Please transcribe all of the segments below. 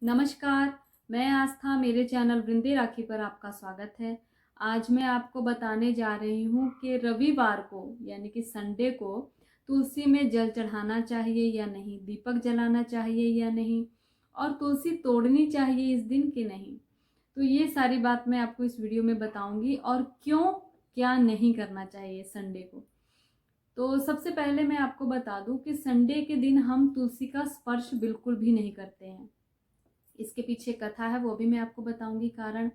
नमस्कार, मैं आस्था मेरे चैनल वृंदे राखी पर आपका स्वागत है। आज मैं आपको बताने जा रही हूँ कि रविवार को यानी कि संडे को तुलसी में जल चढ़ाना चाहिए या नहीं, दीपक जलाना चाहिए या नहीं और तुलसी तोड़नी चाहिए इस दिन कि नहीं। तो ये सारी बात मैं आपको इस वीडियो में बताऊंगी और क्यों क्या नहीं करना चाहिए संडे को। तो सबसे पहले मैं आपको बता दूं कि संडे के दिन हम तुलसी का स्पर्श बिल्कुल भी नहीं करते हैं। इसके पीछे कथा है, वो भी मैं आपको बताऊंगी कारण।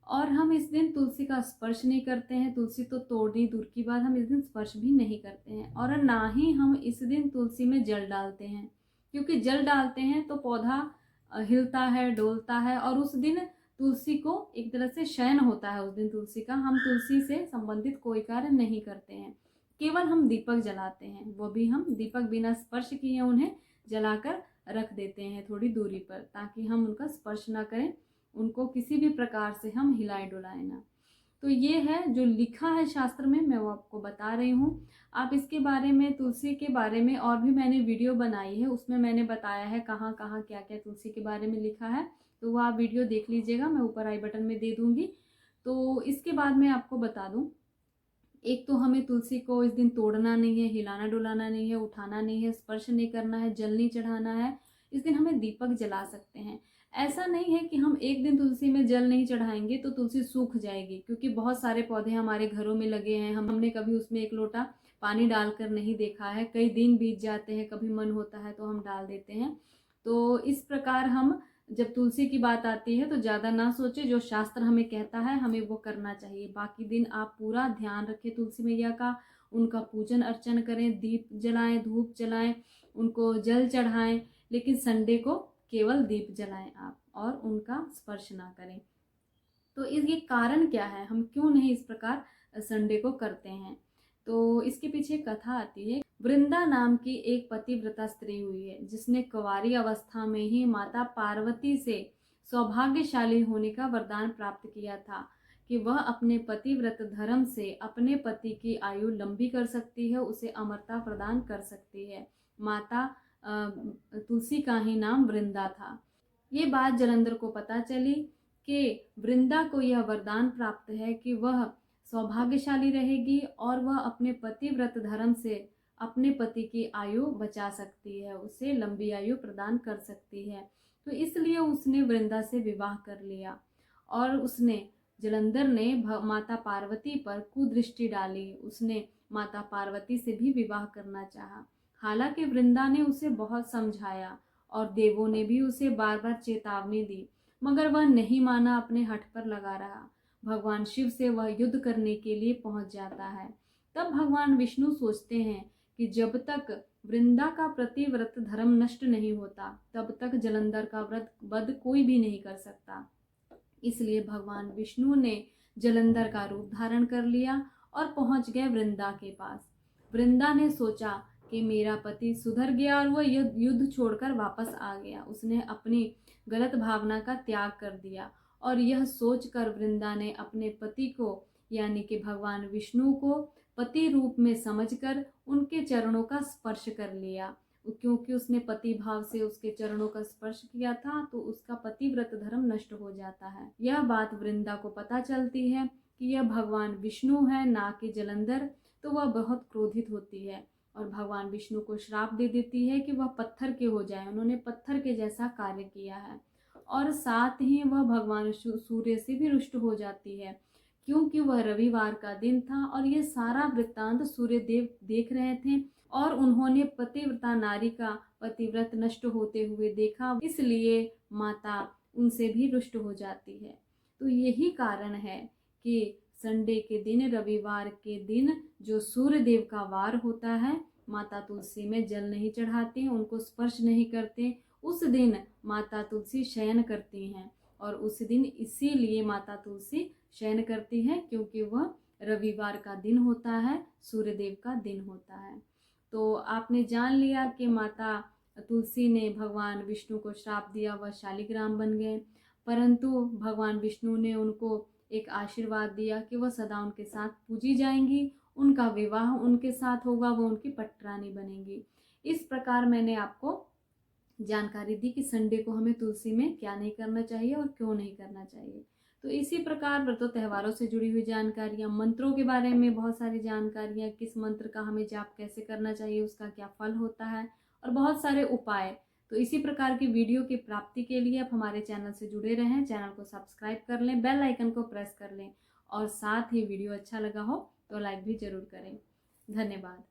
और हम इस दिन तुलसी का स्पर्श नहीं करते हैं, तुलसी तो तोड़नी दूर की बात, हम इस दिन स्पर्श भी नहीं करते हैं और ना ही हम इस दिन तुलसी में जल डालते हैं, क्योंकि जल डालते हैं तो पौधा हिलता है, डोलता है और उस दिन तुलसी को एक तरह से शयन होता है। उस दिन तुलसी का हम तुलसी से संबंधित कोई कार्य नहीं करते हैं, केवल हम दीपक जलाते हैं, वो भी हम दीपक बिना स्पर्श किए उन्हें जलाकर रख देते हैं थोड़ी दूरी पर, ताकि हम उनका स्पर्श ना करें, उनको किसी भी प्रकार से हम हिलाए डुलाए ना। तो ये है जो लिखा है शास्त्र में, मैं वो आपको बता रही हूँ। आप इसके बारे में, तुलसी के बारे में और भी मैंने वीडियो बनाई है, उसमें मैंने बताया है कहाँ कहाँ क्या क्या तुलसी के बारे में लिखा है, तो वो आप वीडियो देख लीजिएगा, मैं ऊपर आई बटन में दे दूंगी। तो इसके बाद मैं आपको बता दूं, एक तो हमें तुलसी को इस दिन तोड़ना नहीं है, हिलाना डुलाना नहीं है, उठाना नहीं है, स्पर्श नहीं करना है, जल नहीं चढ़ाना है। इस दिन हमें दीपक जला सकते हैं। ऐसा नहीं है कि हम एक दिन तुलसी में जल नहीं चढ़ाएंगे तो तुलसी सूख जाएगी, क्योंकि बहुत सारे पौधे हमारे घरों में लगे हैं, हमने कभी उसमें एक लोटा पानी डालकर नहीं देखा है, कई दिन बीत जाते हैं, कभी मन होता है तो हम डाल देते हैं। तो इस प्रकार हम जब तुलसी की बात आती है तो ज़्यादा ना सोचे, जो शास्त्र हमें कहता है हमें वो करना चाहिए। बाकी दिन आप पूरा ध्यान रखें तुलसी मैया का, उनका पूजन अर्चन करें, दीप जलाएं, धूप जलाएं, उनको जल चढ़ाएं, लेकिन संडे को केवल दीप जलाएं आप और उनका स्पर्श ना करें। तो इस ये कारण क्या है, हम क्यों नहीं इस प्रकार संडे को करते हैं। तो इसके पीछे कथा आती है। वृंदा नाम की एक पतिव्रता स्त्री हुई है, जिसने कुंवारी अवस्था में ही माता पार्वती से सौभाग्यशाली होने का वरदान प्राप्त किया था कि वह अपने पतिव्रत धर्म से अपने पति की आयु लंबी कर सकती है, उसे अमरता प्रदान कर सकती है। माता तुलसी का ही नाम वृंदा था। ये बात जालंधर को पता चली कि वृंदा को यह वरदान प्राप्त है कि वह सौभाग्यशाली रहेगी और वह अपने पतिव्रत धर्म से अपने पति की आयु बचा सकती है, उसे लंबी आयु प्रदान कर सकती है। तो इसलिए उसने वृंदा से विवाह कर लिया और उसने, जालंधर ने माता पार्वती पर कुदृष्टि डाली, उसने माता पार्वती से भी विवाह करना चाहा। हालांकि वृंदा ने उसे बहुत समझाया और देवों ने भी उसे बार बार चेतावनी दी, मगर वह नहीं माना, अपने हठ पर लगा रहा। भगवान शिव से वह युद्ध करने के लिए पहुंच जाता है। तब भगवान विष्णु सोचते हैं कि जब तक वृंदा का प्रतिव्रत धर्म नष्ट नहीं होता तब तक जालंधर का व्रत वध कोई भी नहीं कर सकता। इसलिए भगवान विष्णु ने जालंधर का रूप धारण कर लिया और पहुंच गए वृंदा के पास। वृंदा ने सोचा कि मेरा पति सुधर गया और वह युद्ध छोड़कर वापस आ गया, उसने अपनी गलत भावना का त्याग कर दिया। और यह सोचकर वृंदा ने अपने पति को यानी कि भगवान विष्णु को पति रूप में समझकर उनके चरणों का स्पर्श कर लिया। क्योंकि उसने पति भाव से उसके चरणों का स्पर्श किया था तो उसका पतिव्रत धर्म नष्ट हो जाता है। यह बात वृंदा को पता चलती है कि यह भगवान विष्णु है, ना कि जालंधर। तो वह बहुत क्रोधित होती है और भगवान विष्णु को श्राप दे देती है कि वह पत्थर के हो जाए, उन्होंने पत्थर के जैसा कार्य किया है। और साथ ही वह भगवान सूर्य से भी रुष्ट हो जाती है, क्योंकि वह रविवार का दिन था और यह सारा वृत्तांत सूर्य देव देख रहे थे और उन्होंने पतिव्रता नारी का पतिव्रत नष्ट होते हुए देखा, इसलिए माता उनसे भी रुष्ट हो जाती है। तो यही कारण है कि संडे के दिन, रविवार के दिन जो सूर्य देव का वार होता है, माता तुलसी में जल नहीं चढ़ाते, उनको स्पर्श नहीं करते। उस दिन माता तुलसी शयन करती हैं और उस दिन इसीलिए माता तुलसी शयन करती है क्योंकि वह रविवार का दिन होता है, सूर्य देव का दिन होता है। तो आपने जान लिया कि माता तुलसी ने भगवान विष्णु को श्राप दिया, वह शालिग्राम बन गए, परंतु भगवान विष्णु ने उनको एक आशीर्वाद दिया कि वह सदा उनके साथ पूजी जाएंगी, उनका विवाह उनके साथ होगा, वो उनकी पटरानी बनेंगी। इस प्रकार मैंने आपको जानकारी दी कि संडे को हमें तुलसी में क्या नहीं करना चाहिए और क्यों नहीं करना चाहिए। तो इसी प्रकार व्रतों त्योहारों से जुड़ी हुई जानकारियाँ, मंत्रों के बारे में बहुत सारी जानकारियाँ, किस मंत्र का हमें जाप कैसे करना चाहिए, उसका क्या फल होता है, और बहुत सारे उपाय। तो इसी प्रकार की वीडियो की प्राप्ति के लिए आप हमारे चैनल से जुड़े रहें, चैनल को सब्सक्राइब कर लें, बेल आइकन को प्रेस कर लें, और साथ ही वीडियो अच्छा लगा हो तो लाइक भी जरूर करें। धन्यवाद।